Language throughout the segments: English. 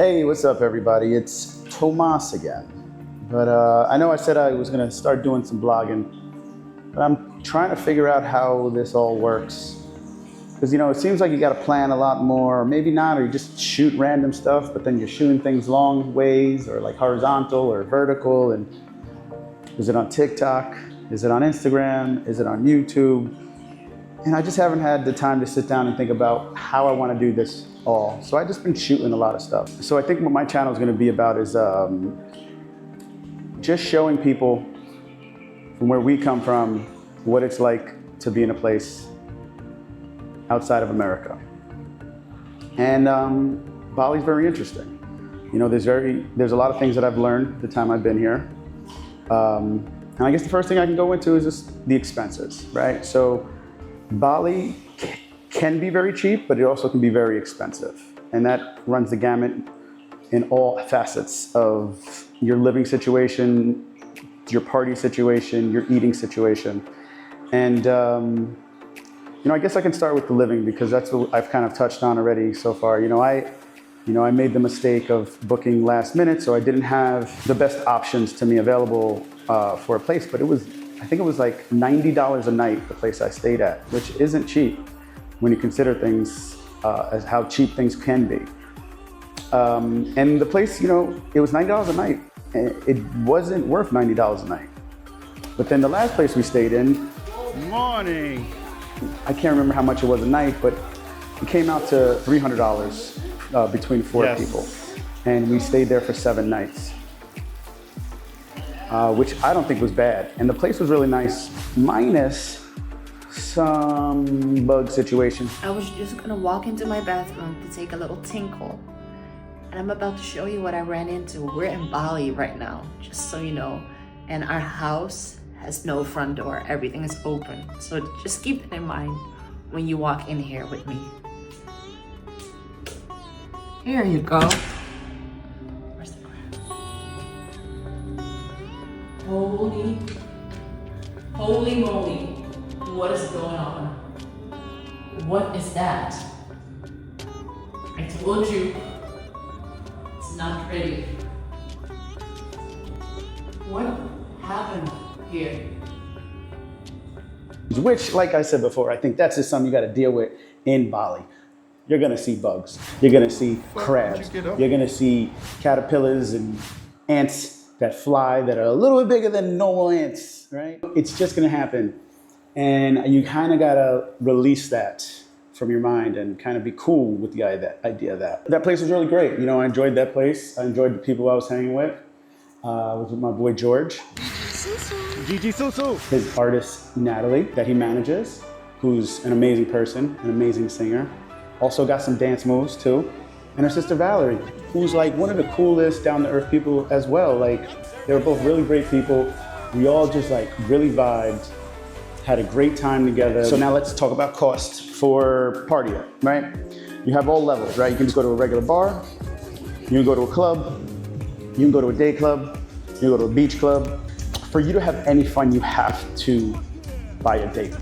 Hey, what's up, everybody? It's Tomas again. But I know I said I was going to start doing some blogging, but I'm trying to figure out how this all works. Because, it seems like you got to plan a lot more, or maybe not, or you just shoot random stuff, but then you're shooting things long ways, or like horizontal or vertical. And is it on TikTok? Is it on Instagram? Is it on YouTube? And I just haven't had the time to sit down and think about how I want to do this all. So I've just been shooting a lot of stuff. So I think what my channel is going to be about is just showing people from where we come from what it's like to be in a place outside of America. And Bali's very interesting. There's a lot of things that I've learned the time I've been here. And I guess the first thing I can go into is just the expenses, right? So Bali can be very cheap, but it also can be very expensive. And that runs the gamut in all facets of your living situation, your party situation, your eating situation. And, I guess I can start with the living because that's what I've kind of touched on already so far. I made the mistake of booking last minute, so I didn't have the best options to me available for a place, but I think it was like $90 a night, the place I stayed at, which isn't cheap when you consider things as how cheap things can be. And the place, it was $90 a night. And it wasn't worth $90 a night. But then the last place we stayed in, morning, I can't remember how much it was a night, but it came out to $300 between four people. And we stayed there for 7 nights. Which I don't think was bad. And the place was really nice, minus some bug situation. I was just gonna walk into my bathroom to take a little tinkle. And I'm about to show you what I ran into. We're in Bali right now, just so you know. And our house has no front door. Everything is open. So just keep it in mind when you walk in here with me. Here you go. Holy moly, what is going on? What is that? I told you, it's not pretty. What happened here? Which, like I said before, I think that's just something you got to deal with in Bali. You're gonna see bugs, you're gonna see crabs, you're gonna see caterpillars and ants that fly that are a little bit bigger than normal ants, right? It's just gonna happen. And you kind of gotta release that from your mind and kind of be cool with the idea of that. That place was really great. I enjoyed that place. I enjoyed the people I was hanging with. I was with my boy George. Gigi Susu. His artist Natalie that he manages, who's an amazing person, an amazing singer. Also got some dance moves too. And her sister Valerie, who's like one of the coolest down-to-earth people as well. Like, they were both really great people. We all just like really vibed, had a great time together. So now let's talk about cost for partying, right? You have all levels, right? You can just go to a regular bar, you can go to a club, you can go to a day club, you can go to a beach club. For you to have any fun, you have to buy a date.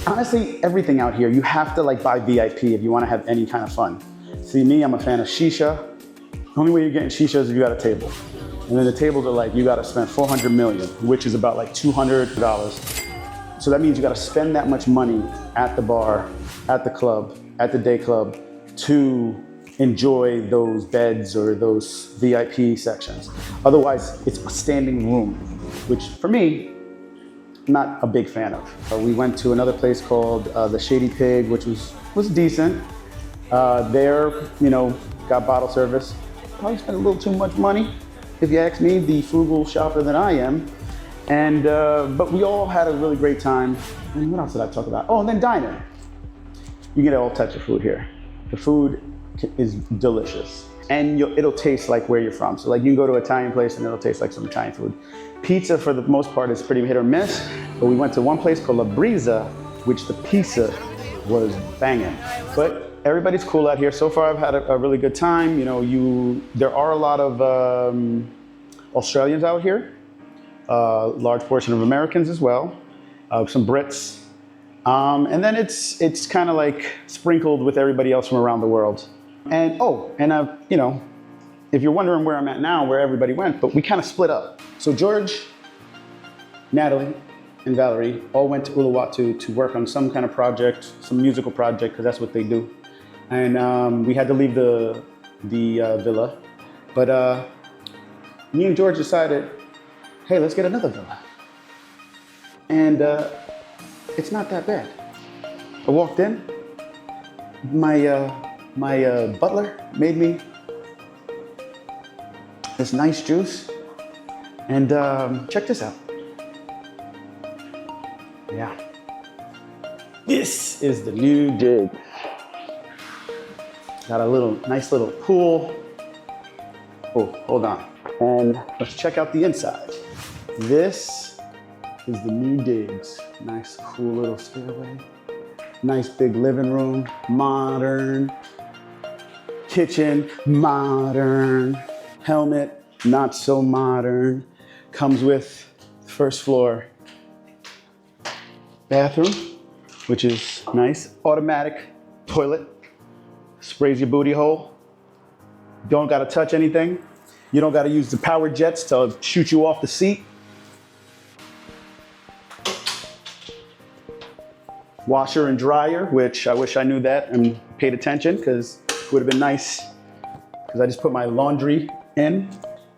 Honestly, everything out here, you have to like buy VIP if you want to have any kind of fun. See me, I'm a fan of shisha. The only way you're getting shisha is if you got a table. And then the tables are like, you gotta spend 400 million, which is about like $200. So that means you gotta spend that much money at the bar, at the club, at the day club to enjoy those beds or those VIP sections. Otherwise, it's a standing room, which for me, I'm not a big fan of. We went to another place called the Shady Pig, which was decent. There, got bottle service. Probably spent a little too much money, if you ask me, the frugal shopper that I am. And, but we all had a really great time. And what else did I talk about? Oh, and then dining. You get all types of food here. The food is delicious. And it'll taste like where you're from. So like you can go to an Italian place and it'll taste like some Italian food. Pizza, for the most part, is pretty hit or miss. But we went to one place called La Brisa, which the pizza was banging. But everybody's cool out here. So far, I've had a really good time. There are a lot of Australians out here, a large portion of Americans as well, some Brits, and then it's kind of like sprinkled with everybody else from around the world. And if you're wondering where I'm at now, where everybody went, but we kind of split up. So George, Natalie, and Valerie all went to Uluwatu to work on some kind of project, some musical project, because that's what they do. And we had to leave the villa. But me and George decided, hey, let's get another villa. And it's not that bad. I walked in, my butler made me this nice juice, and check this out. Yeah. This is the new dig. Got a nice little pool. Oh, hold on. And let's check out the inside. This is the new digs. Nice, cool little stairway. Nice big living room, modern. Kitchen, modern. Helmet, not so modern. Comes with first floor bathroom, which is nice. Automatic toilet, sprays your booty hole. Don't gotta touch anything. You don't gotta use the power jets to shoot you off the seat. Washer and dryer, which I wish I knew that and paid attention, because it would have been nice, because I just put my laundry in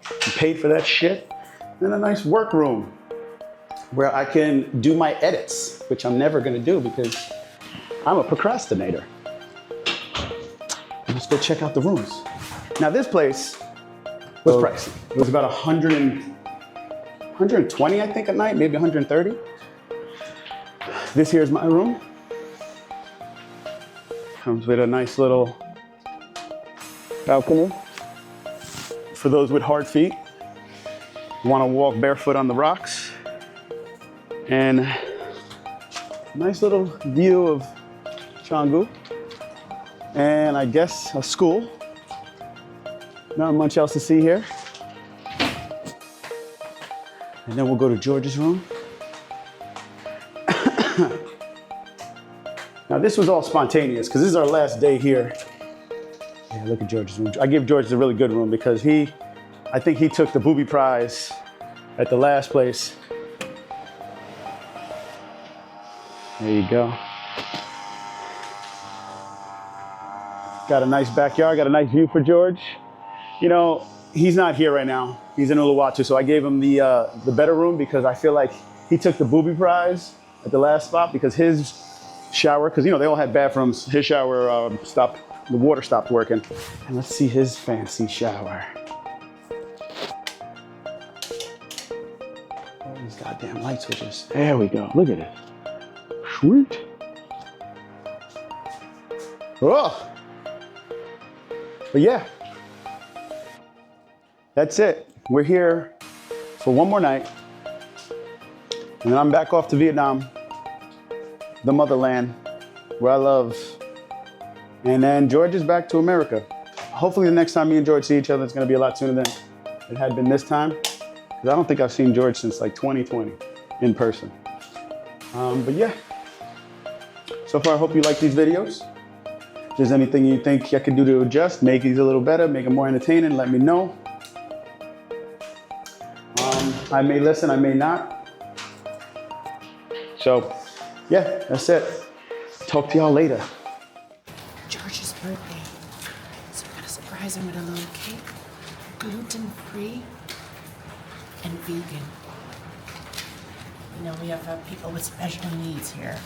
and paid for that shit. And a nice workroom where I can do my edits, which I'm never gonna do because I'm a procrastinator. Let's go check out the rooms. Now this place was pricey. It was about 120, I think, at night, maybe 130. This here is my room. Comes with a nice little balcony. For those with hard feet, want to walk barefoot on the rocks. And nice little view of Canggu. And I guess a school. Not much else to see here. And then we'll go to George's room. Now this was all spontaneous because this is our last day here. Yeah, look at George's room. I give George a really good room because I think he took the booby prize at the last place. There you go. Got a nice backyard, got a nice view for George. You know, he's not here right now. He's in Uluwatu, so I gave him the better room because I feel like he took the booby prize at the last spot because his shower, because, you know, they all had bathrooms. His shower stopped, the water stopped working. And let's see his fancy shower. All these goddamn light switches. There we go, look at it. Sweet. Oh! But yeah, that's it. We're here for one more night. And then I'm back off to Vietnam, the motherland, where I love. And then George is back to America. Hopefully the next time me and George see each other, it's gonna be a lot sooner than it had been this time. Because I don't think I've seen George since like 2020 in person. But yeah, so far I hope you like these videos. If there's anything you think I could do to adjust, make these a little better, make them more entertaining, let me know. I may listen, I may not. So, yeah, that's it. Talk to y'all later. George's birthday. So we're gonna surprise him with a little cake. Gluten-free and vegan. You know, we have people with special needs here.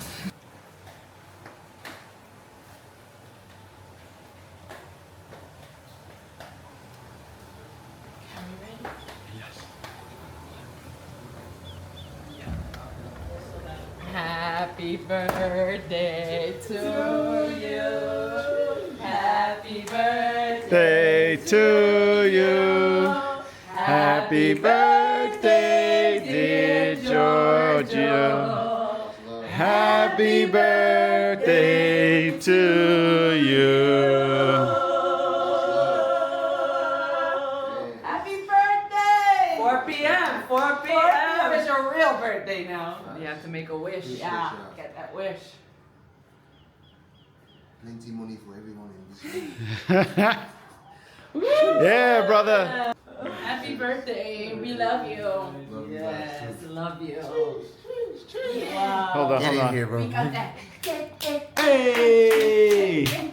Happy birthday to you. Happy birthday to you. Happy birthday, dear Georgia. Happy birthday to you. Happy birthday! 4 p.m. 4 p.m. It's your real birthday now. You have to make a wish. Yeah, get that wish. Plenty money for everyone in this room. Yeah, brother. Happy birthday. We love you. Yes, love you. Wow. Hold on. Here, bro. We got that. Hey!